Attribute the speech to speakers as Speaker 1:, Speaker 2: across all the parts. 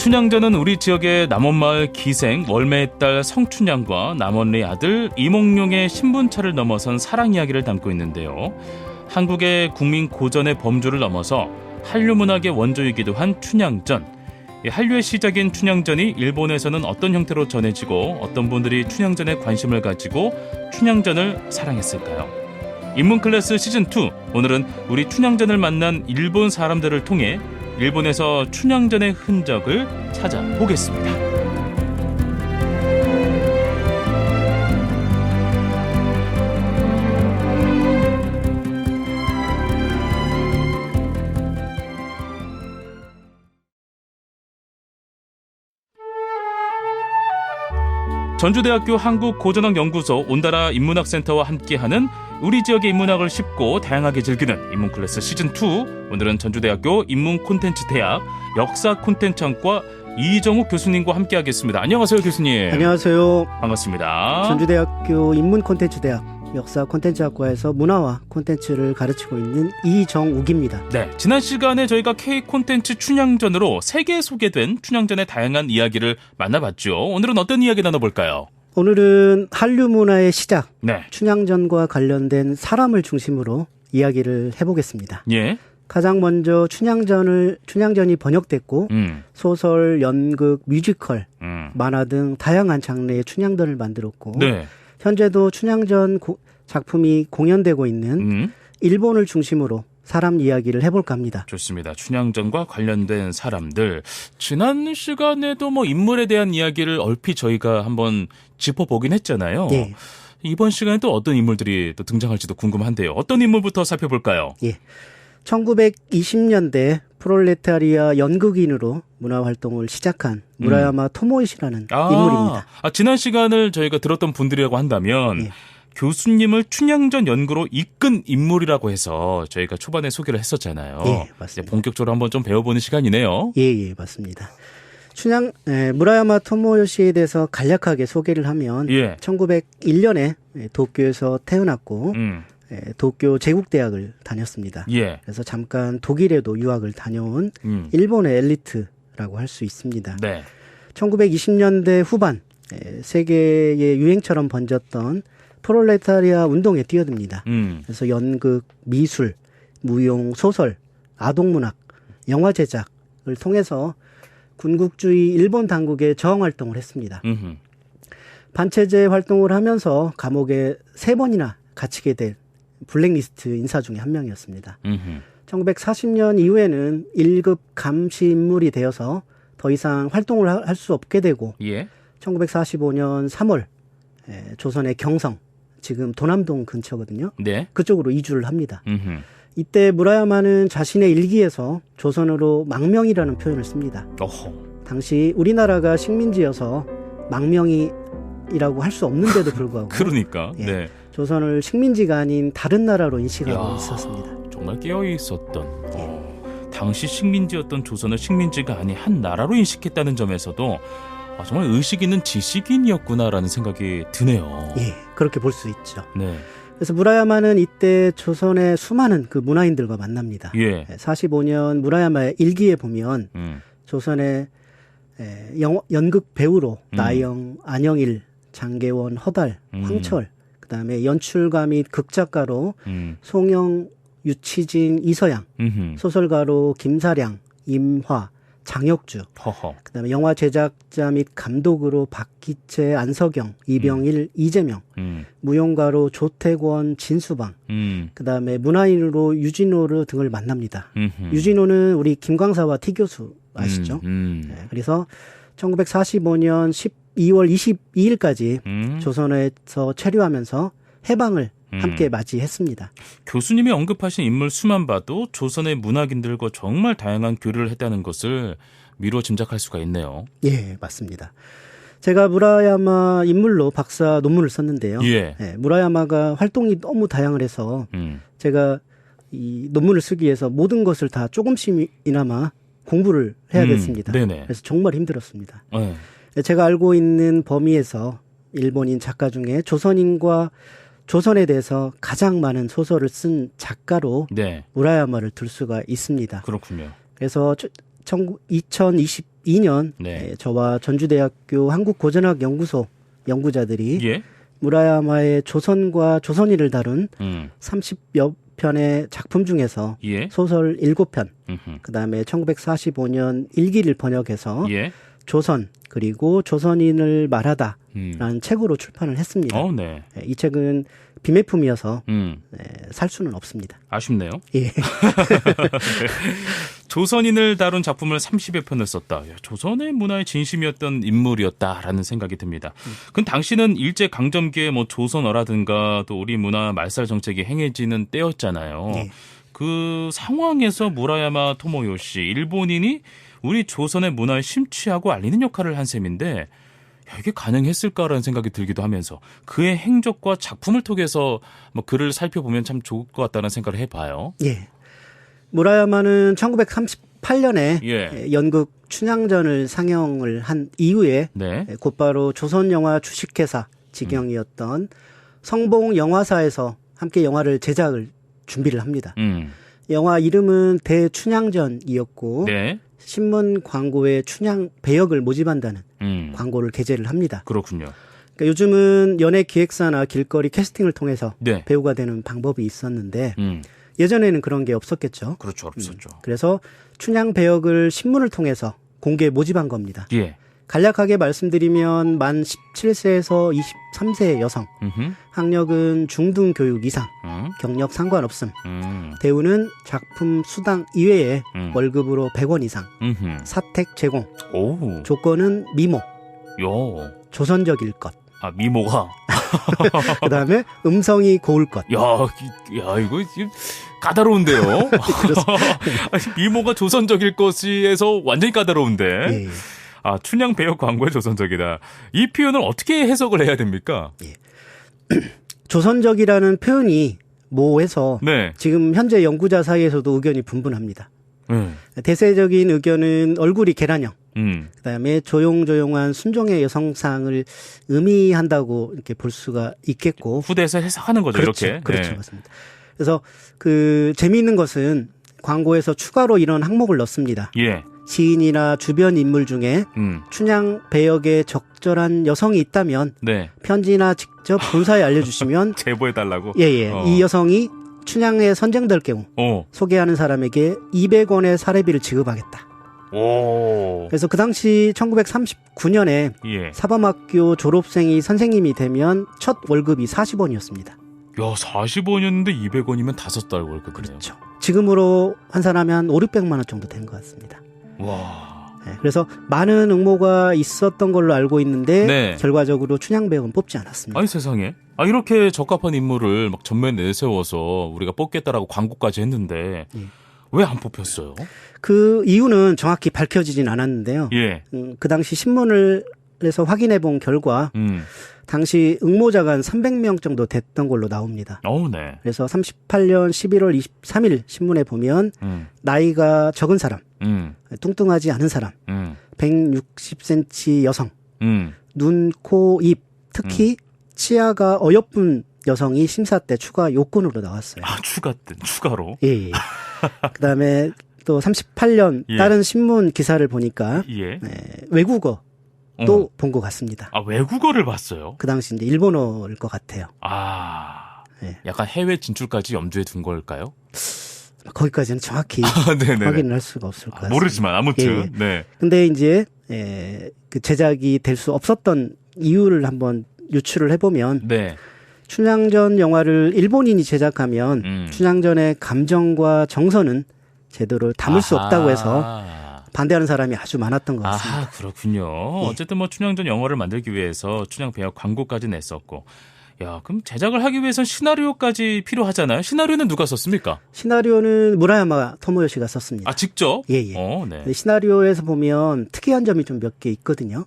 Speaker 1: 춘향전은 우리 지역의 남원마을 기생 월매의 딸 성춘향과 남원리의 아들 이몽룡의 신분차를 넘어선 사랑 이야기를 담고 있는데요. 한국의 국민 고전의 범주를 넘어서 한류 문학의 원조이기도 한 춘향전. 한류의 시작인 춘향전이 일본에서는 어떤 형태로 전해지고 어떤 분들이 춘향전에 관심을 가지고 춘향전을 사랑했을까요? 인문클래스 시즌2, 오늘은 우리 춘향전을 만난 일본 사람들을 통해 일본에서 춘향전의 흔적을 찾아보겠습니다. 전주대학교 한국고전학연구소 온다라 인문학센터와 함께하는 우리 지역의 인문학을 쉽고 다양하게 즐기는 인문클래스 시즌2. 오늘은 전주대학교 인문콘텐츠대학 역사콘텐츠학과 이정욱 교수님과 함께하겠습니다. 안녕하세요, 교수님.
Speaker 2: 안녕하세요.
Speaker 1: 반갑습니다.
Speaker 2: 전주대학교 인문콘텐츠대학 역사콘텐츠학과에서 문화와 콘텐츠를 가르치고 있는 이정욱입니다.
Speaker 1: 네, 지난 시간에 저희가 K콘텐츠 춘향전으로 세계에 소개된 춘향전의 다양한 이야기를 만나봤죠. 오늘은 어떤 이야기 나눠볼까요?
Speaker 2: 오늘은 한류 문화의 시작,
Speaker 1: 네.
Speaker 2: 춘향전과 관련된 사람을 중심으로 이야기를 해보겠습니다.
Speaker 1: 예.
Speaker 2: 가장 먼저 춘향전이 번역됐고 소설, 연극, 뮤지컬, 만화 등 다양한 장르의 춘향전을 만들었고
Speaker 1: 네.
Speaker 2: 현재도 춘향전 작품이 공연되고 있는 일본을 중심으로 사람 이야기를 해볼까 합니다.
Speaker 1: 좋습니다. 춘향전과 관련된 사람들. 지난 시간에도 인물에 대한 이야기를 얼핏 저희가 한번 짚어보긴 했잖아요.
Speaker 2: 예.
Speaker 1: 이번 시간에 또 어떤 인물들이 또 등장할지도 궁금한데요. 어떤 인물부터 살펴볼까요?
Speaker 2: 예. 1920년대 프롤레타리아 연극인으로 문화활동을 시작한 무라야마 토모이시라는 인물입니다.
Speaker 1: 지난 시간을 저희가 들었던 분들이라고 한다면
Speaker 2: 예.
Speaker 1: 교수님을 춘향전 연구로 이끈 인물이라고 해서 저희가 초반에 소개를 했었잖아요.
Speaker 2: 예, 맞습니다.
Speaker 1: 본격적으로 한번 좀 배워보는 시간이네요.
Speaker 2: 예, 맞습니다. 무라야마 토모요시에 대해서 간략하게 소개를 하면 1901년에 도쿄에서 태어났고 도쿄 제국대학을 다녔습니다.
Speaker 1: 예.
Speaker 2: 그래서 잠깐 독일에도 유학을 다녀온 일본의 엘리트라고 할 수 있습니다.
Speaker 1: 네.
Speaker 2: 1920년대 후반 세계의 유행처럼 번졌던 프롤레타리아 운동에 뛰어듭니다. 그래서 연극, 미술, 무용, 소설, 아동문학, 영화 제작을 통해서 군국주의 일본 당국에 저항 활동을 했습니다. 반체제 활동을 하면서 감옥에 3번이나 gat히게 된 블랙리스트 인사 중에 한 명이었습니다. 1940년 이후에는 1급 감시 인물이 되어서 더 이상 활동을 할 수 없게 되고 1945년 3월 조선의 경성, 지금 도남동 근처거든요.
Speaker 1: 네.
Speaker 2: 그쪽으로 이주를 합니다. 이때 무라야마는 자신의 일기에서 조선어로 망명이라는 표현을 씁니다. 당시 우리나라가 식민지여서 망명이라고 할 수 없는데도 불구하고
Speaker 1: 그러니까.
Speaker 2: 예,
Speaker 1: 네.
Speaker 2: 조선을 식민지가 아닌 다른 나라로 인식하고 있었습니다.
Speaker 1: 정말 깨어있었던 당시 식민지였던 조선을 식민지가 아닌 한 나라로 인식했다는 점에서도 정말 의식 있는 지식인이었구나라는 생각이 드네요.
Speaker 2: 예, 그렇게 볼 수 있죠.
Speaker 1: 네.
Speaker 2: 그래서 무라야마는 이때 조선의 수많은 그 문화인들과 만납니다.
Speaker 1: 예.
Speaker 2: 45년 무라야마의 일기에 보면 조선의 연극 배우로 나영, 안영일, 장계원, 허달, 황철, 그다음에 연출가 및 극작가로 송영, 유치진, 이서양, 소설가로 김사량, 임화, 장혁주, 그다음에 영화 제작자 및 감독으로 박기채, 안석영, 이병일, 이재명, 무용가로 조태권, 진수방, 그다음에 문화인으로 유진호 등을 만납니다. 유진호는 우리 김광사와 티 교수 아시죠? 네, 그래서 1945년 12월 22일까지 조선에서 체류하면서 해방을 함께 맞이했습니다.
Speaker 1: 교수님이 언급하신 인물 수만 봐도 조선의 문학인들과 정말 다양한 교류를 했다는 것을 미루어 짐작할 수가 있네요.
Speaker 2: 예, 맞습니다. 제가 무라야마 인물로 박사 논문을 썼는데요.
Speaker 1: 예.
Speaker 2: 네, 무라야마가 활동이 너무 다양해서 제가 이 논문을 쓰기 위해서 모든 것을 다 조금씩이나마 공부를 해야 됐습니다. 그래서 정말 힘들었습니다. 제가 알고 있는 범위에서 일본인 작가 중에 조선에 대해서 가장 많은 소설을 쓴 작가로 무라야마를 들 수가 있습니다.
Speaker 1: 그렇군요.
Speaker 2: 그래서 2020 2012년 저와 전주대학교 한국고전학연구소 연구자들이
Speaker 1: 예?
Speaker 2: 무라야마의 조선과 조선인을 다룬 30여 편의 작품 중에서 소설 7편, 그다음에 1945년 일기를 번역해서 조선 그리고 조선인을 말하다라는 책으로 출판을 했습니다. 이 책은 비매품이어서 살 수는 없습니다.
Speaker 1: 아쉽네요.
Speaker 2: 예.
Speaker 1: 조선인을 다룬 작품을 30여 편을 썼다. 야, 조선의 문화의 진심이었던 인물이었다라는 생각이 듭니다. 그럼 당시는 일제 강점기에 뭐 조선어라든가 또 우리 문화 말살 정책이 행해지는 때였잖아요. 그 상황에서 무라야마 토모요시 일본인이 우리 조선의 문화에 심취하고 알리는 역할을 한 셈인데 이게 가능했을까라는 생각이 들기도 하면서 그의 행적과 작품을 통해서 뭐 글을 살펴보면 참 좋을 것 같다는 생각을 해봐요.
Speaker 2: 예. 무라야마는 1938년에 연극 춘향전을 상영을 한 이후에 곧바로 조선영화 주식회사 직영이었던 성봉 영화사에서 함께 영화를 제작을 준비를 합니다. 영화 이름은 대춘향전이었고 신문 광고에 춘향 배역을 모집한다는 광고를 게재를 합니다.
Speaker 1: 그렇군요.
Speaker 2: 그러니까 요즘은 연예 기획사나 길거리 캐스팅을 통해서 배우가 되는 방법이 있었는데 예전에는 그런 게 없었겠죠.
Speaker 1: 그렇죠. 없었죠.
Speaker 2: 그래서 춘향 배역을 신문을 통해서 공개 모집한 겁니다. 간략하게 말씀드리면 만 17세에서 23세 여성, 학력은 중등교육 이상, 경력 상관없음, 대우는 작품 수당 이외에 월급으로 100원 이상, 사택 제공, 조건은 미모, 조선적일 것.
Speaker 1: 아, 미모가?
Speaker 2: 그다음에 음성이 고울 것.
Speaker 1: 야, 이거 까다로운데요? 미모가 조선적일 것이에서 완전히 까다로운데. 아, 춘향 배역 광고에 조선적이다. 이 표현을 어떻게 해석을 해야 됩니까?
Speaker 2: 조선적이라는 표현이 모호해서 지금 현재 연구자 사이에서도 의견이 분분합니다. 대세적인 의견은 얼굴이 계란형, 그다음에 조용조용한 순종의 여성상을 의미한다고 이렇게 볼 수가 있겠고
Speaker 1: 후대에서 해석하는 거죠.
Speaker 2: 그렇죠,
Speaker 1: 이렇게.
Speaker 2: 그렇죠, 맞습니다. 그래서 그 재미있는 것은 광고에서 추가로 이런 항목을 넣습니다. 시인이나 주변 인물 중에 춘향 배역에 적절한 여성이 있다면 편지나 직접 본사에 알려주시면
Speaker 1: 제보해달라고?
Speaker 2: 이 여성이 춘향에 선정될 경우 소개하는 사람에게 200원의 사례비를 지급하겠다. 그래서 그 당시 1939년에 사범학교 졸업생이 선생님이 되면 첫 월급이 40원이었습니다.
Speaker 1: 야, 40원이었는데 200원이면 5달 월급이네요.
Speaker 2: 그렇죠. 지금으로 환산하면 한 5,600만 원 정도 된 것 같습니다.
Speaker 1: 와.
Speaker 2: 그래서 많은 응모가 있었던 걸로 알고 있는데 결과적으로 춘향 배역은 뽑지 않았습니다.
Speaker 1: 아니 세상에. 이렇게 적합한 인물을 막 전면에 내세워서 우리가 뽑겠다라고 광고까지 했는데 왜 안 뽑혔어요?
Speaker 2: 그 이유는 정확히 밝혀지진 않았는데요. 그 당시 신문을 해서 확인해 본 결과 당시 응모자가 한 300명 정도 됐던 걸로 나옵니다. 그래서 38년 11월 23일 신문에 보면 나이가 적은 사람, 뚱뚱하지 않은 사람, 160cm 여성, 눈, 코, 입, 특히 치아가 어여쁜 여성이 심사 때 추가 요건으로 나왔어요.
Speaker 1: 아, 추가로?
Speaker 2: 그다음에 또 38년 다른 신문 기사를 보니까 외국어 또 본 것 같습니다.
Speaker 1: 아, 외국어를 봤어요?
Speaker 2: 그 당시 이제 일본어일 것 같아요.
Speaker 1: 아, 약간 해외 진출까지 염두에 둔 걸까요?
Speaker 2: 거기까지는 정확히 확인을 할 수가 없을 것 같습니다.
Speaker 1: 모르지만 아무튼.
Speaker 2: 근데 이제 그 제작이 될 수 없었던 이유를 한번 유추를 해보면 춘향전 영화를 일본인이 제작하면 춘향전의 감정과 정서는 제대로 담을 수 없다고 해서 반대하는 사람이 아주 많았던 것 같습니다.
Speaker 1: 아, 그렇군요. 어쨌든 뭐 춘향전 영화를 만들기 위해서 춘향 배역 광고까지 냈었고. 야, 그럼 제작을 하기 위해선 시나리오까지 필요하잖아요. 시나리오는 누가 썼습니까?
Speaker 2: 시나리오는 무라야마 토모요시가 썼습니다.
Speaker 1: 아, 직접?
Speaker 2: 시나리오에서 보면 특이한 점이 좀 몇 개 있거든요.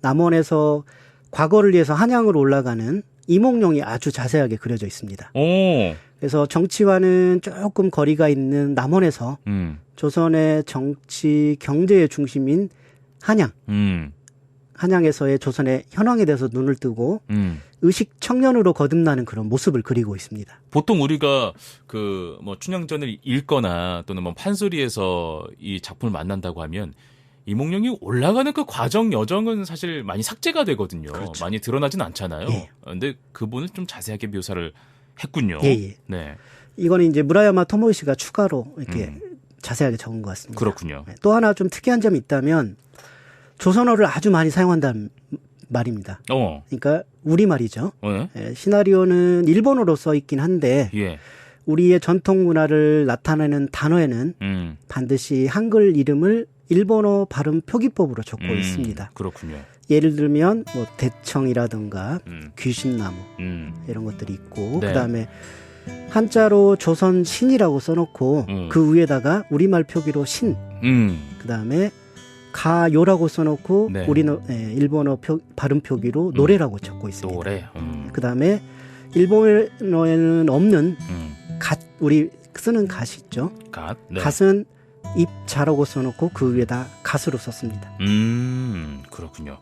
Speaker 2: 남원에서 과거를 위해서 한양으로 올라가는 이몽룡이 아주 자세하게 그려져 있습니다. 그래서 정치와는 조금 거리가 있는 남원에서 조선의 정치, 경제의 중심인 한양. 한양에서의 조선의 현황에 대해서 눈을 뜨고 의식 청년으로 거듭나는 그런 모습을 그리고 있습니다.
Speaker 1: 보통 우리가 그 뭐 춘향전을 읽거나 또는 뭐 판소리에서 이 작품을 만난다고 하면 이몽룡이 올라가는 그 과정 여정은 사실 많이 삭제가 되거든요.
Speaker 2: 그렇죠.
Speaker 1: 많이 드러나진 않잖아요.
Speaker 2: 예.
Speaker 1: 근데 그분은 좀 자세하게 묘사를 했군요.
Speaker 2: 예.
Speaker 1: 네.
Speaker 2: 이거는 이제 무라야마 토모요시가 추가로 이렇게 자세하게 적은 것 같습니다.
Speaker 1: 그렇군요.
Speaker 2: 또 하나 좀 특이한 점이 있다면 조선어를 아주 많이 사용한다는 말입니다. 그러니까 우리말이죠. 예, 시나리오는 일본어로 써 있긴 한데
Speaker 1: 예. 우리의
Speaker 2: 전통 문화를 나타내는 단어에는 반드시 한글 이름을 일본어 발음 표기법으로 적고 있습니다.
Speaker 1: 그렇군요.
Speaker 2: 예를 들면 뭐 대청이라든가 귀신나무 이런 것들이 있고
Speaker 1: 네.
Speaker 2: 그다음에 한자로 조선 신이라고 써놓고 그 위에다가 우리말 표기로 신 그다음에 가요라고 써놓고
Speaker 1: 네.
Speaker 2: 우리는 일본어 발음 표기로 노래라고 적고 있습니다.
Speaker 1: 노래.
Speaker 2: 그다음에 일본어에는 없는 갓 우리 쓰는 갓이 있죠.
Speaker 1: 갓. 네.
Speaker 2: 갓은 입자라고 써놓고 그 위에다 갓으로 썼습니다.
Speaker 1: 그렇군요.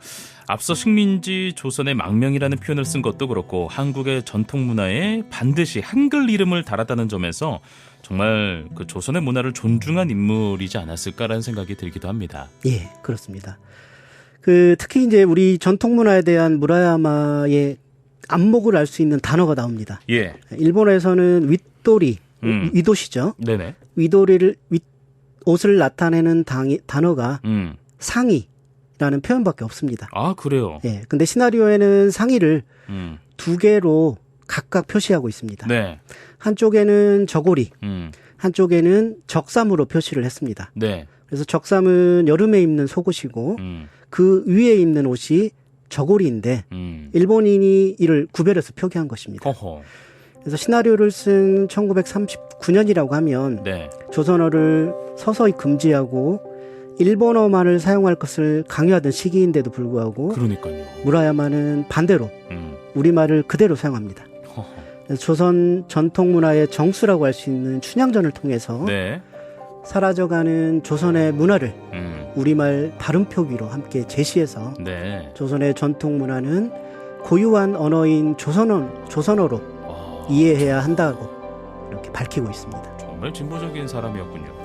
Speaker 1: 앞서 식민지 조선의 망명이라는 표현을 쓴 것도 그렇고 한국의 전통 문화에 반드시 한글 이름을 달았다는 점에서 정말 그 조선의 문화를 존중한 인물이지 않았을까라는 생각이 들기도 합니다.
Speaker 2: 예, 그렇습니다. 특히 이제 우리 전통 문화에 대한 무라야마의 안목을 알 수 있는 단어가 나옵니다.
Speaker 1: 예.
Speaker 2: 일본에서는 윗도리, 위도시죠.
Speaker 1: 네네.
Speaker 2: 옷을 나타내는 단어가 상의라는 표현밖에 없습니다.
Speaker 1: 아, 그래요?
Speaker 2: 예. 근데 시나리오에는 상의를 두 개로 각각 표시하고 있습니다.
Speaker 1: 네.
Speaker 2: 한쪽에는 저고리, 한쪽에는 적삼으로 표시를 했습니다.
Speaker 1: 네.
Speaker 2: 그래서 적삼은 여름에 입는 속옷이고 그 위에 입는 옷이 저고리인데 일본인이 이를 구별해서 표기한 것입니다.
Speaker 1: 허허.
Speaker 2: 그래서 시나리오를 쓴 1939년이라고 하면
Speaker 1: 네.
Speaker 2: 조선어를 서서히 금지하고 일본어만을 사용할 것을 강요하던 시기인데도 불구하고
Speaker 1: 그러니까요.
Speaker 2: 무라야마는 반대로 우리말을 그대로 사용합니다. 그래서 조선 전통 문화의 정수라고 할 수 있는 춘향전을 통해서
Speaker 1: 네.
Speaker 2: 사라져가는 조선의 문화를 우리말 발음 표기로 함께 제시해서
Speaker 1: 네.
Speaker 2: 조선의 전통 문화는 고유한 언어인 조선어로 이해해야 한다고 이렇게 밝히고 있습니다.
Speaker 1: 정말 진보적인 사람이었군요.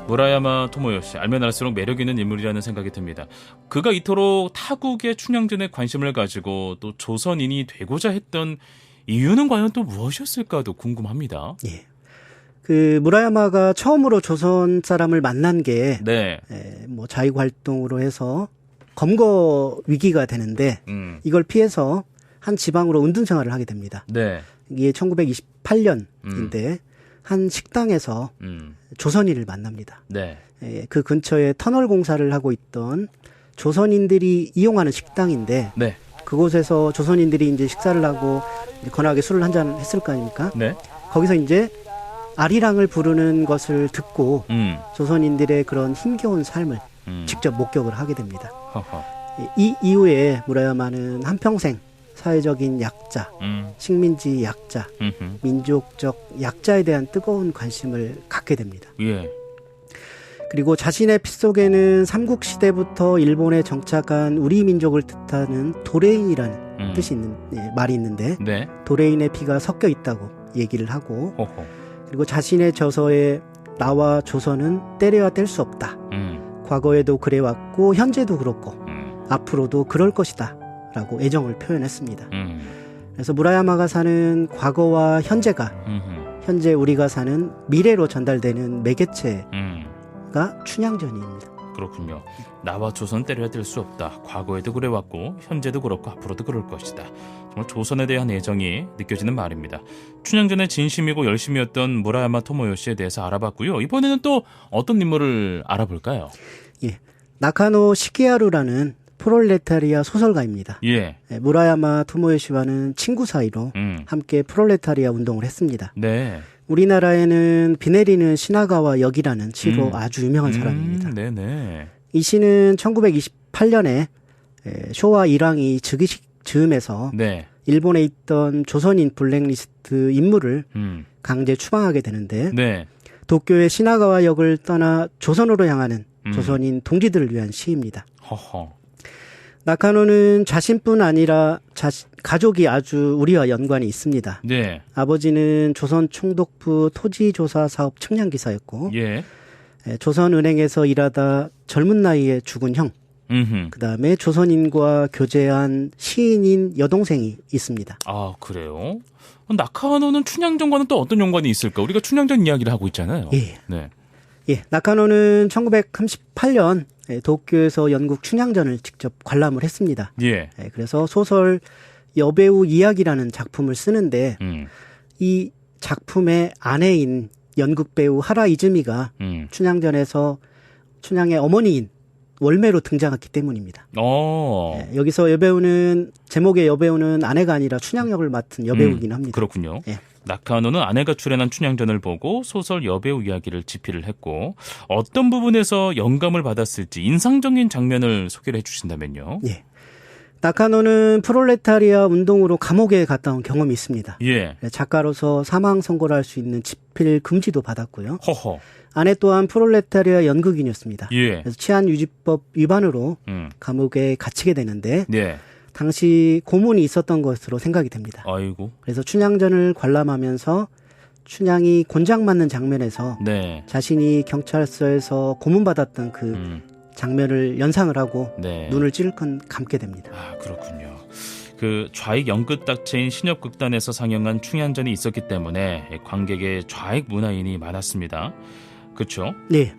Speaker 1: 무라야마 토모요시, 알면 알수록 매력 있는 인물이라는 생각이 듭니다. 그가 이토록 타국의 춘향전에 관심을 가지고 또 조선인이 되고자 했던 이유는 과연 또 무엇이었을까도 궁금합니다.
Speaker 2: 예. 무라야마가 처음으로 조선 사람을 만난 게
Speaker 1: 네.
Speaker 2: 뭐 자익 활동으로 해서 검거 위기가 되는데 이걸 피해서 한 지방으로 운동 생활을 하게 됩니다.
Speaker 1: 네.
Speaker 2: 이게 1928년인데 한 식당에서 조선인을 만납니다.
Speaker 1: 네.
Speaker 2: 그 근처에 터널 공사를 하고 있던 조선인들이 이용하는 식당인데
Speaker 1: 네.
Speaker 2: 그곳에서 조선인들이 이제 식사를 하고 건하게 술을 한잔 했을 거 아닙니까?
Speaker 1: 네.
Speaker 2: 거기서 이제 아리랑을 부르는 것을 듣고 조선인들의 그런 힘겨운 삶을 직접 목격을 하게 됩니다.
Speaker 1: 허허.
Speaker 2: 이 이후에 무라야마는 한평생 사회적인 약자, 식민지 약자, 민족적 약자에 대한 뜨거운 관심을 갖게 됩니다.
Speaker 1: 예.
Speaker 2: 그리고 자신의 피 속에는 삼국시대부터 일본에 정착한 우리 민족을 뜻하는 도레인이라는 뜻이 있는 말이 있는데
Speaker 1: 네.
Speaker 2: 도레인의 피가 섞여 있다고 얘기를 하고
Speaker 1: 허허. 그리고
Speaker 2: 자신의 저서에 나와 조선은 떼려야 뗄 수 없다. 과거에도 그래왔고 현재도 그렇고 앞으로도 그럴 것이다. 라고 애정을 표현했습니다. 그래서 무라야마가 사는 과거와 현재가 현재 우리가 사는 미래로 전달되는 매개체가 춘향전입니다.
Speaker 1: 그렇군요. 나와 조선 때려야 될 수 없다. 과거에도 그래왔고 현재도 그렇고 앞으로도 그럴 것이다. 정말 조선에 대한 애정이 느껴지는 말입니다. 춘향전의 진심이고 열심이었던 무라야마 토모요시에 대해서 알아봤고요. 이번에는 또 어떤 인물을 알아볼까요?
Speaker 2: 예, 나카노 시키하루라는 프롤레타리아 소설가입니다.
Speaker 1: 예.
Speaker 2: 무라야마 토모요시와는 친구 사이로 함께 프롤레타리아 운동을 했습니다.
Speaker 1: 네.
Speaker 2: 우리나라에는 비 내리는 시나가와 역이라는 시로 아주 유명한 사람입니다.
Speaker 1: 네네.
Speaker 2: 이 시는 1928년에 쇼와 일왕이 즉위식 즈음에서
Speaker 1: 네.
Speaker 2: 일본에 있던 조선인 블랙리스트 인물을 강제 추방하게 되는데
Speaker 1: 네.
Speaker 2: 도쿄의 시나가와 역을 떠나 조선으로 향하는 조선인 동지들을 위한 시입니다.
Speaker 1: 허허.
Speaker 2: 나카노는 자신뿐 아니라 가족이 아주 우리와 연관이 있습니다.
Speaker 1: 네.
Speaker 2: 아버지는 조선 총독부 토지조사 사업 측량기사였고
Speaker 1: 예.
Speaker 2: 조선은행에서 일하다 젊은 나이에 죽은 형, 그다음에 조선인과 교제한 시인인 여동생이 있습니다.
Speaker 1: 아, 그래요? 나카노는 춘향전과는 또 어떤 연관이 있을까? 우리가 춘향전 이야기를 하고 있잖아요.
Speaker 2: 예.
Speaker 1: 네.
Speaker 2: 예, 나카노는 1938년 도쿄에서 연극 춘향전을 직접 관람을 했습니다.
Speaker 1: 예.
Speaker 2: 그래서 소설 여배우 이야기라는 작품을 쓰는데 이 작품의 아내인 연극 배우 하라 이즈미가 춘향전에서 춘향의 어머니인 월매로 등장했기 때문입니다. 여기서 여배우는 제목의 여배우는 아내가 아니라 춘향 역을 맡은 여배우이긴 합니다.
Speaker 1: 그렇군요. 예. 나카노는 아내가 출연한 춘향전을 보고 소설 여배우 이야기를 집필을 했고 어떤 부분에서 영감을 받았을지 인상적인 장면을 소개를 해주신다면요.
Speaker 2: 예. 나카노는 프롤레타리아 운동으로 감옥에 갔다 온 경험이 있습니다.
Speaker 1: 예.
Speaker 2: 작가로서 사망 선고를 할 수 있는 집필 금지도 받았고요.
Speaker 1: 허허.
Speaker 2: 아내 또한 프롤레타리아 연극인이었습니다.
Speaker 1: 예.
Speaker 2: 그래서 치안유지법 위반으로 감옥에 갇히게 되는데
Speaker 1: 예.
Speaker 2: 당시 고문이 있었던 것으로 생각이 됩니다.
Speaker 1: 아이고.
Speaker 2: 그래서 춘향전을 관람하면서 춘향이 곤장 맞는 장면에서
Speaker 1: 네.
Speaker 2: 자신이 경찰서에서 고문받았던 그 장면을 연상을 하고
Speaker 1: 네.
Speaker 2: 눈을 찔끔 감게 됩니다.
Speaker 1: 아, 그렇군요. 그 좌익 연극단체인 신협극단에서 상영한 춘향전이 있었기 때문에 관객의 좌익 문화인이 많았습니다. 그렇죠?
Speaker 2: 네.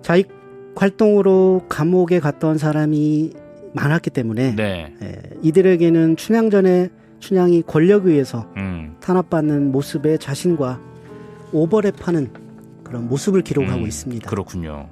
Speaker 2: 좌익 활동으로 감옥에 갔던 사람이 많았기 때문에
Speaker 1: 네.
Speaker 2: 이들에게는 춘향이 권력에 의해서 탄압받는 모습에 자신과 오버랩하는 그런 모습을 기록하고 있습니다.
Speaker 1: 그렇군요.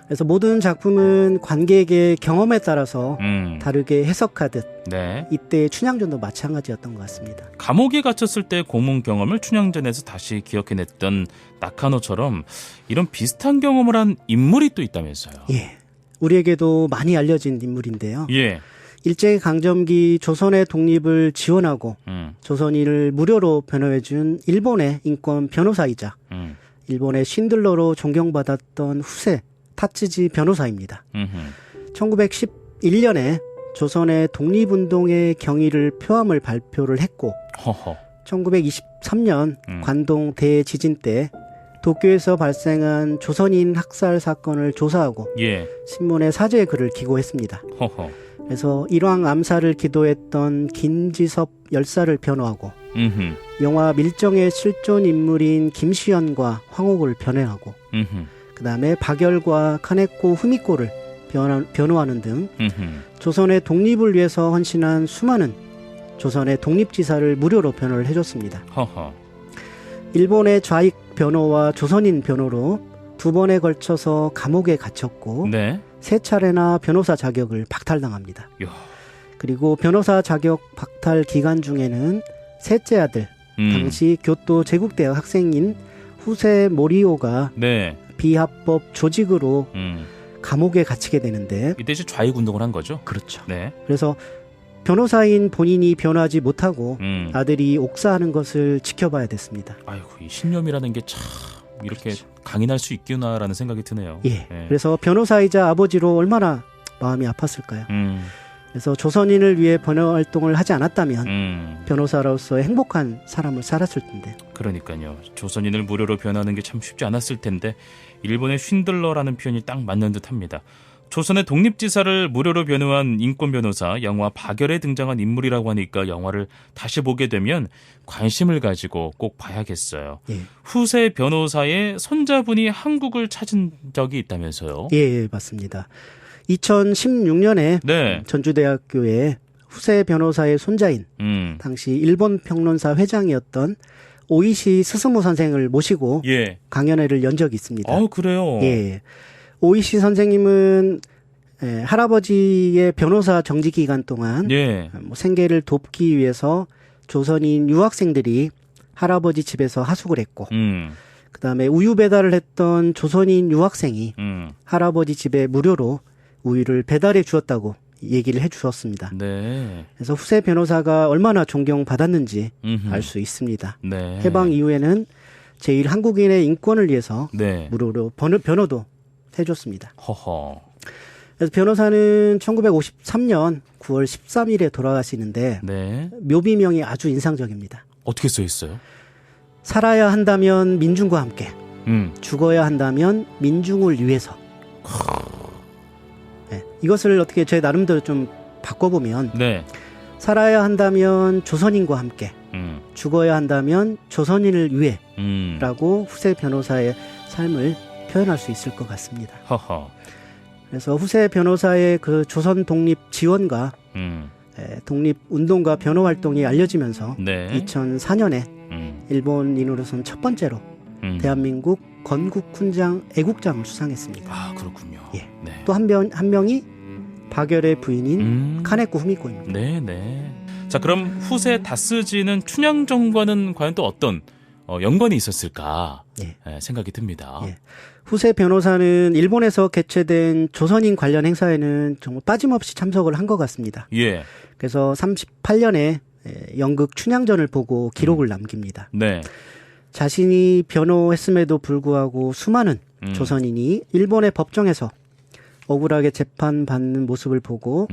Speaker 2: 그래서 모든 작품은 관객의 경험에 따라서 다르게 해석하듯
Speaker 1: 네.
Speaker 2: 이때 춘향전도 마찬가지였던 것 같습니다.
Speaker 1: 감옥에 갇혔을 때 고문 경험을 춘향전에서 다시 기억해냈던 나카노처럼 이런 비슷한 경험을 한 인물이 또 있다면서요.
Speaker 2: 예, 우리에게도 많이 알려진 인물인데요.
Speaker 1: 예.
Speaker 2: 일제강점기 조선의 독립을 지원하고 조선인을 무료로 변호해준 일본의 인권 변호사이자 일본의 신들러로 존경받았던 후세 타츠지 변호사입니다. 1911년에 조선의 독립운동의 경위를 표함을 발표를 했고 1923년 관동 대지진 때 도쿄에서 발생한 조선인 학살 사건을 조사하고
Speaker 1: 예.
Speaker 2: 신문에 사죄의 글을 기고했습니다. 그래서 일왕 암살을 기도했던 김지섭 열사를 변호하고 영화 밀정의 실존 인물인 김시현과 황옥을 변호하고 그다음에 박열과 카네코 후미코를 변호하는 등 조선의 독립을 위해서 헌신한 수많은 조선의 독립지사를 무료로 변호를 해줬습니다. 일본의 좌익 변호와 조선인 변호로 2번에 걸쳐서 감옥에 갇혔고
Speaker 1: 네.
Speaker 2: 3차례나 변호사 자격을 박탈당합니다. 그리고 변호사 자격 박탈 기간 중에는 셋째 아들, 당시 교토 제국대학 학생인 후세 모리오가
Speaker 1: 네.
Speaker 2: 비합법 조직으로 감옥에 갇히게 되는데
Speaker 1: 이때 이제 좌익 운동을 한 거죠?
Speaker 2: 그렇죠.
Speaker 1: 네.
Speaker 2: 그래서 변호사인 본인이 변호하지 못하고 아들이 옥사하는 것을 지켜봐야 됐습니다.
Speaker 1: 아이고, 이 신념이라는 게 참 이렇게 그렇죠. 강인할 수 있구나라는 생각이 드네요.
Speaker 2: 예. 그래서 변호사이자 아버지로 얼마나 마음이 아팠을까요? 그래서 조선인을 위해 변호 활동을 하지 않았다면 변호사로서 행복한 삶을 살았을 텐데.
Speaker 1: 그러니까요. 조선인을 무료로 변호하는 게 참 쉽지 않았을 텐데 일본의 쉰들러라는 표현이 딱 맞는 듯합니다. 조선의 독립지사를 무료로 변호한 인권 변호사 영화 박열에 등장한 인물이라고 하니까 영화를 다시 보게 되면 관심을 가지고 꼭 봐야겠어요.
Speaker 2: 예.
Speaker 1: 후세 변호사의 손자분이 한국을 찾은 적이 있다면서요?
Speaker 2: 예, 맞습니다. 2016년에
Speaker 1: 네.
Speaker 2: 전주대학교에 후세 변호사의 손자인 당시 일본 평론사 회장이었던 오이시 스스무 선생을 모시고
Speaker 1: 예.
Speaker 2: 강연회를 연 적이 있습니다.
Speaker 1: 아, 그래요?
Speaker 2: 예. 오이시 선생님은 할아버지의 변호사 정직 기간 동안
Speaker 1: 예.
Speaker 2: 생계를 돕기 위해서 조선인 유학생들이 할아버지 집에서 하숙을 했고 그다음에 우유 배달을 했던 조선인 유학생이 할아버지 집에 무료로 우유를 배달해 주었다고 얘기를 해 주셨습니다.
Speaker 1: 네.
Speaker 2: 그래서 후세 변호사가 얼마나 존경받았는지 알 수 있습니다.
Speaker 1: 네.
Speaker 2: 해방 이후에는 제일 한국인의 인권을 위해서
Speaker 1: 네.
Speaker 2: 무료로 변호도 해줬습니다.
Speaker 1: 허허.
Speaker 2: 그래서 변호사는 1953년 9월 13일에 돌아가시는데
Speaker 1: 네.
Speaker 2: 묘비명이 아주 인상적입니다.
Speaker 1: 어떻게 써 있어요?
Speaker 2: 살아야 한다면 민중과 함께 죽어야 한다면 민중을 위해서. 네, 이것을 어떻게 제 나름대로 좀 바꿔보면
Speaker 1: 네.
Speaker 2: 살아야 한다면 조선인과 함께 죽어야 한다면 조선인을 위해 라고 후세 변호사의 삶을 표현할 수 있을 것 같습니다.
Speaker 1: 허허.
Speaker 2: 그래서 후세 변호사의 그 조선 독립 지원과 독립운동과 변호활동이 알려지면서
Speaker 1: 네.
Speaker 2: 2004년에 일본인으로선 첫 번째로 대한민국 건국훈장 애국장을 수상했습니다.
Speaker 1: 아, 그렇군요.
Speaker 2: 예.
Speaker 1: 네.
Speaker 2: 또 한 명이 박열의 부인인 카네코 후미코입니다.
Speaker 1: 네네. 자, 그럼 후세 다스지는 춘향전과는 과연 또 어떤 연관이 있었을까 생각이 듭니다.
Speaker 2: 예. 후세 변호사는 일본에서 개최된 조선인 관련 행사에는 정말 빠짐없이 참석을 한 것 같습니다.
Speaker 1: 예.
Speaker 2: 그래서 38년에 연극 춘향전을 보고 기록을 남깁니다.
Speaker 1: 네.
Speaker 2: 자신이 변호했음에도 불구하고 수많은 조선인이 일본의 법정에서 억울하게 재판받는 모습을 보고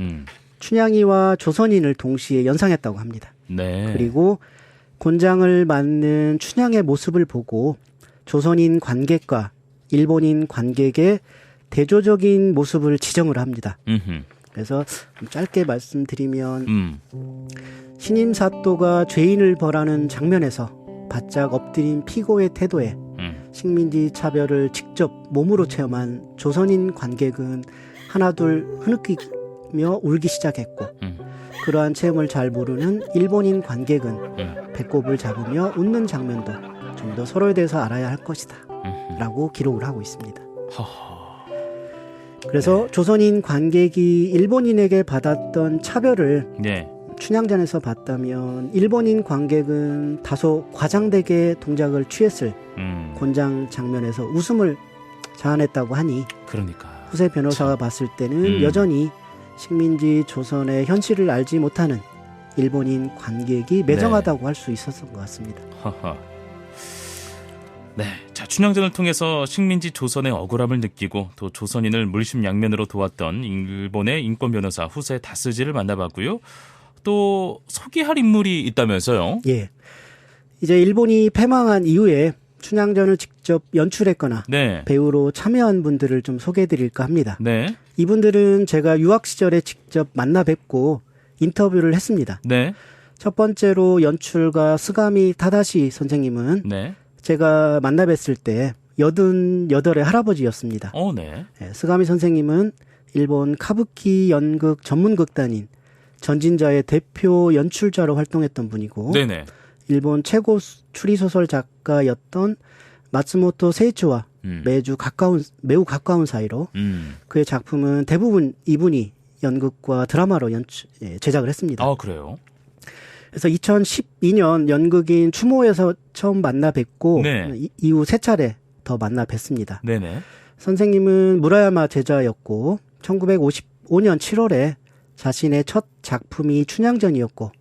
Speaker 2: 춘향이와 조선인을 동시에 연상했다고 합니다.
Speaker 1: 네.
Speaker 2: 그리고 곤장을 맞는 춘향의 모습을 보고 조선인 관객과 일본인 관객의 대조적인 모습을 지정을 합니다. 그래서 좀 짧게 말씀드리면 신임 사또가 죄인을 벌하는 장면에서 바짝 엎드린 피고의 태도에 식민지 차별을 직접 몸으로 체험한 조선인 관객은 하나둘 흐느끼며 울기 시작했고 그러한 체험을 잘 모르는 일본인 관객은 배꼽을 잡으며 웃는 장면도 좀 더 서로에 대해서 알아야 할 것이다 라고 기록을 하고 있습니다. 그래서 조선인 관객이 일본인에게 받았던 차별을 춘향전에서 봤다면 일본인 관객은 다소 과장되게 동작을 취했을 곤장 장면에서 웃음을 자아냈다고 하니
Speaker 1: 그러니까
Speaker 2: 후세 변호사가 봤을 때는 여전히 식민지 조선의 현실을 알지 못하는 일본인 관객이 매정하다고 할 수 있었던 것 같습니다.
Speaker 1: 네, 자, 춘향전을 통해서 식민지 조선의 억울함을 느끼고 또 조선인을 물심양면으로 도왔던 일본의 인권 변호사 후세 다스지를 만나봤고요. 또 소개할 인물이 있다면서요?
Speaker 2: 예, 이제 일본이 패망한 이후에 춘향전을 직접 연출했거나 배우로 참여한 분들을 좀 소개해드릴까 합니다.
Speaker 1: 네.
Speaker 2: 이분들은 제가 유학 시절에 직접 만나 뵙고 인터뷰를 했습니다.
Speaker 1: 네.
Speaker 2: 첫 번째로 연출가 스가미 타다시 선생님은 제가 만나 뵀을 때 88의 할아버지였습니다.
Speaker 1: 네.
Speaker 2: 스가미 선생님은 일본 카부키 연극 전문극단인 전진자의 대표 연출자로 활동했던 분이고
Speaker 1: 네네.
Speaker 2: 일본 최고 추리소설 작가였던 마츠모토 세이치와 매우 가까운 사이로 그의 작품은 대부분 이분이 연극과 드라마로 제작을 했습니다.
Speaker 1: 아, 그래요?
Speaker 2: 그래서 2012년 연극인 추모에서 처음 만나 뵙고 이후 세 차례 더 만나 뵙습니다.
Speaker 1: 네네.
Speaker 2: 선생님은 무라야마 제자였고 1955년 7월에 자신의 첫 작품이 춘향전이었고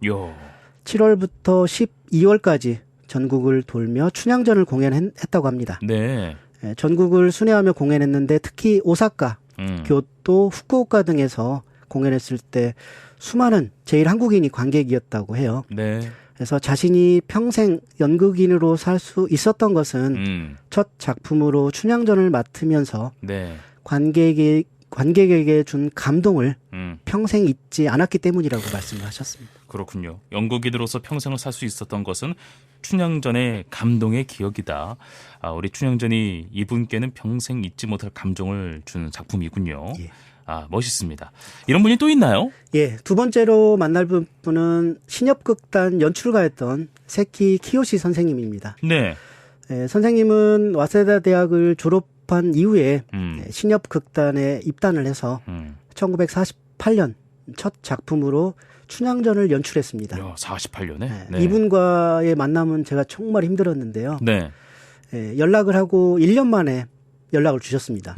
Speaker 2: 7월부터 12월까지 전국을 돌며 춘향전을 공연했다고 합니다.
Speaker 1: 네.
Speaker 2: 전국을 순회하며 공연했는데 특히 오사카, 교토, 후쿠오카 등에서 공연했을 때 수많은 제일 한국인이 관객이었다고 해요.
Speaker 1: 네.
Speaker 2: 그래서 자신이 평생 연극인으로 살 수 있었던 것은 첫 작품으로 춘향전을 맡으면서 관객에게 준 감동을 평생 잊지 않았기 때문이라고 말씀을 하셨습니다.
Speaker 1: 그렇군요. 연극인으로서 평생을 살 수 있었던 것은 춘향전의 감동의 기억이다. 우리 춘향전이 이분께는 평생 잊지 못할 감동을 준 작품이군요.
Speaker 2: 예.
Speaker 1: 멋있습니다. 이런 분이 또 있나요?
Speaker 2: 예, 두 번째로 만날 분은 신협극단 연출가였던 세키 키요시 선생님입니다.
Speaker 1: 네.
Speaker 2: 선생님은 와세다 대학을 졸업한 이후에 신협극단에 입단을 해서 1948년 첫 작품으로 춘향전을 연출했습니다.
Speaker 1: 48년에?
Speaker 2: 이분과의 만남은 제가 정말 힘들었는데요. 연락을 하고 1년 만에 연락을 주셨습니다.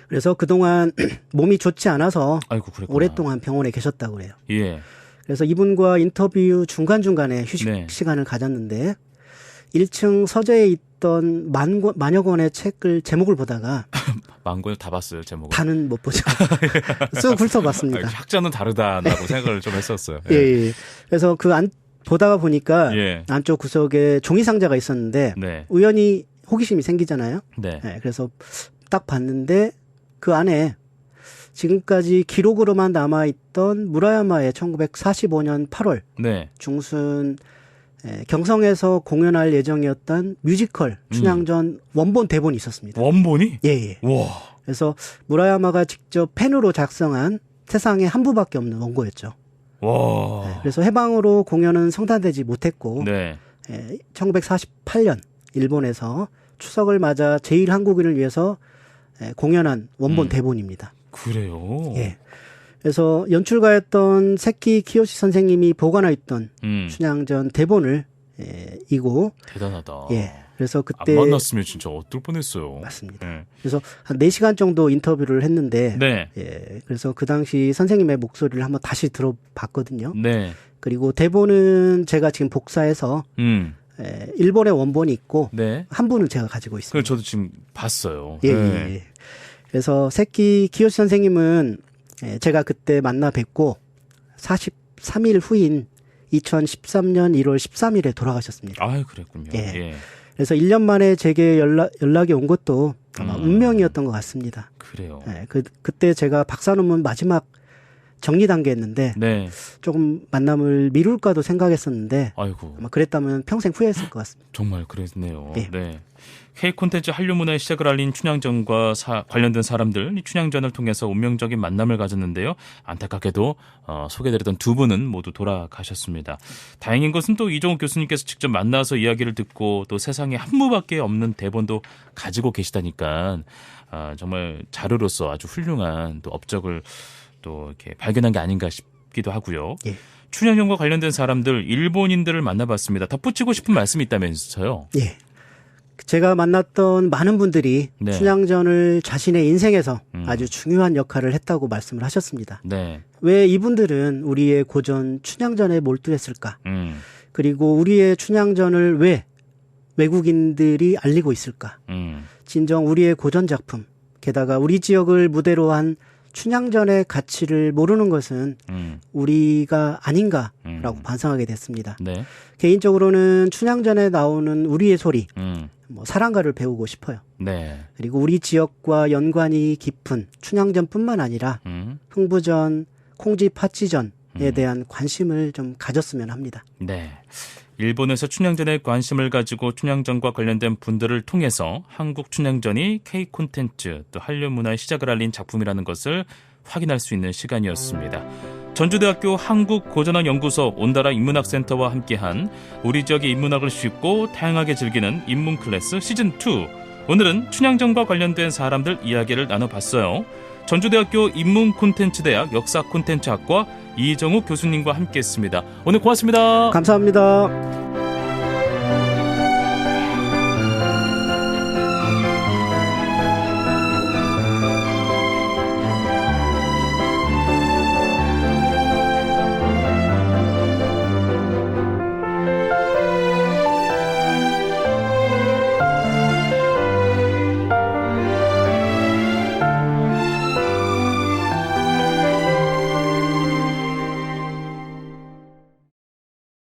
Speaker 2: 그래서 그동안 몸이 좋지 않아서 오랫동안 병원에 계셨다고 그래요.
Speaker 1: 예.
Speaker 2: 그래서 이분과 인터뷰 중간중간에 휴식 시간을 가졌는데 1층 서재에 있던 만여 권의 책을 제목을 보다가
Speaker 1: 만 권을 다 봤어요, 제목을.
Speaker 2: 다는 못 보죠. 쑥 훑어봤습니다.
Speaker 1: 학자는 다르다라고 생각을 좀 했었어요.
Speaker 2: 예. 그래서 보다가 보니까 안쪽 구석에 종이 상자가 있었는데 우연히 호기심이 생기잖아요.
Speaker 1: 네.
Speaker 2: 네, 그래서 딱 봤는데 그 안에 지금까지 기록으로만 남아있던 무라야마의 1945년 8월
Speaker 1: 네.
Speaker 2: 중순 경성에서 공연할 예정이었던 뮤지컬 춘향전 원본 대본이 있었습니다.
Speaker 1: 원본이?
Speaker 2: 예, 예.
Speaker 1: 와.
Speaker 2: 그래서 무라야마가 직접 펜으로 작성한 세상에 한 부밖에 없는 원고였죠.
Speaker 1: 와.
Speaker 2: 네, 그래서 해방으로 공연은 성사되지 못했고,
Speaker 1: 네.
Speaker 2: 1948년 일본에서 추석을 맞아 제1한국인을 위해서 공연한 원본 대본입니다.
Speaker 1: 그래요?
Speaker 2: 예. 그래서 연출가였던 세키 키요시 선생님이 보관하고 있던 춘향전 대본을 이고
Speaker 1: 대단하다.
Speaker 2: 예. 그래서 그때
Speaker 1: 안 만났으면 진짜 어떨 뻔했어요.
Speaker 2: 맞습니다.
Speaker 1: 네.
Speaker 2: 그래서 한 4시간 정도 인터뷰를 했는데
Speaker 1: 네.
Speaker 2: 예. 그래서 그 당시 선생님의 목소리를 한번 다시 들어봤거든요.
Speaker 1: 네.
Speaker 2: 그리고 대본은 제가 지금 복사해서 일본의 원본이 있고
Speaker 1: 네.
Speaker 2: 한 분은 제가 가지고 있습니다.
Speaker 1: 그걸 저도 지금 봤어요.
Speaker 2: 예,
Speaker 1: 네.
Speaker 2: 예. 그래서 세키 키요시 선생님은 제가 그때 만나 뵙고 43일 후인 2013년 1월 13일에 돌아가셨습니다.
Speaker 1: 아, 그랬군요.
Speaker 2: 예.
Speaker 1: 예.
Speaker 2: 그래서 1년 만에 제게 연락이 온 것도 아마 운명이었던 것 같습니다.
Speaker 1: 그래요.
Speaker 2: 예, 그때 제가 박사 논문 마지막 정리 단계였는데
Speaker 1: 네.
Speaker 2: 조금 만남을 미룰까도 생각했었는데
Speaker 1: 아이고.
Speaker 2: 아마 그랬다면 평생 후회했을 것 같습니다.
Speaker 1: 정말 그랬네요.
Speaker 2: 예.
Speaker 1: 네. K 콘텐츠 한류 문화의 시작을 알린 춘향전과 관련된 사람들, 이 춘향전을 통해서 운명적인 만남을 가졌는데요. 안타깝게도 소개드렸던 두 분은 모두 돌아가셨습니다. 다행인 것은 또 이종욱 교수님께서 직접 만나서 이야기를 듣고 또 세상에 한 부밖에 없는 대본도 가지고 계시다니까 정말 자료로서 아주 훌륭한 또 업적을 또 이렇게 발견한 게 아닌가 싶기도 하고요.
Speaker 2: 예.
Speaker 1: 춘향전과 관련된 사람들, 일본인들을 만나봤습니다. 덧붙이고 싶은 말씀이 있다면서요?
Speaker 2: 예. 제가 만났던 많은 분들이
Speaker 1: 네.
Speaker 2: 춘향전을 자신의 인생에서 아주 중요한 역할을 했다고 말씀을 하셨습니다.
Speaker 1: 네.
Speaker 2: 왜 이분들은 우리의 고전 춘향전에 몰두했을까? 그리고 우리의 춘향전을 왜 외국인들이 알리고 있을까? 진정 우리의 고전 작품, 게다가 우리 지역을 무대로 한 춘향전의 가치를 모르는 것은 우리가 아닌가라고 반성하게 됐습니다.
Speaker 1: 네.
Speaker 2: 개인적으로는 춘향전에 나오는 우리의 소리, 사랑가를 배우고 싶어요.
Speaker 1: 네.
Speaker 2: 그리고 우리 지역과 연관이 깊은 춘향전뿐만 아니라 흥부전, 콩지 파치전에 대한 관심을 좀 가졌으면 합니다.
Speaker 1: 네. 일본에서 춘향전에 관심을 가지고 춘향전과 관련된 분들을 통해서 한국 춘향전이 K 콘텐츠 또 한류 문화의 시작을 알린 작품이라는 것을 확인할 수 있는 시간이었습니다. 전주대학교 한국고전학연구소 온다라 인문학센터와 함께한 우리 지역의 인문학을 쉽고 다양하게 즐기는 인문 클래스 시즌2. 오늘은 춘향전과 관련된 사람들 이야기를 나눠봤어요. 전주대학교 인문콘텐츠대학 역사콘텐츠학과 이정욱 교수님과 함께했습니다. 오늘 고맙습니다.
Speaker 2: 감사합니다.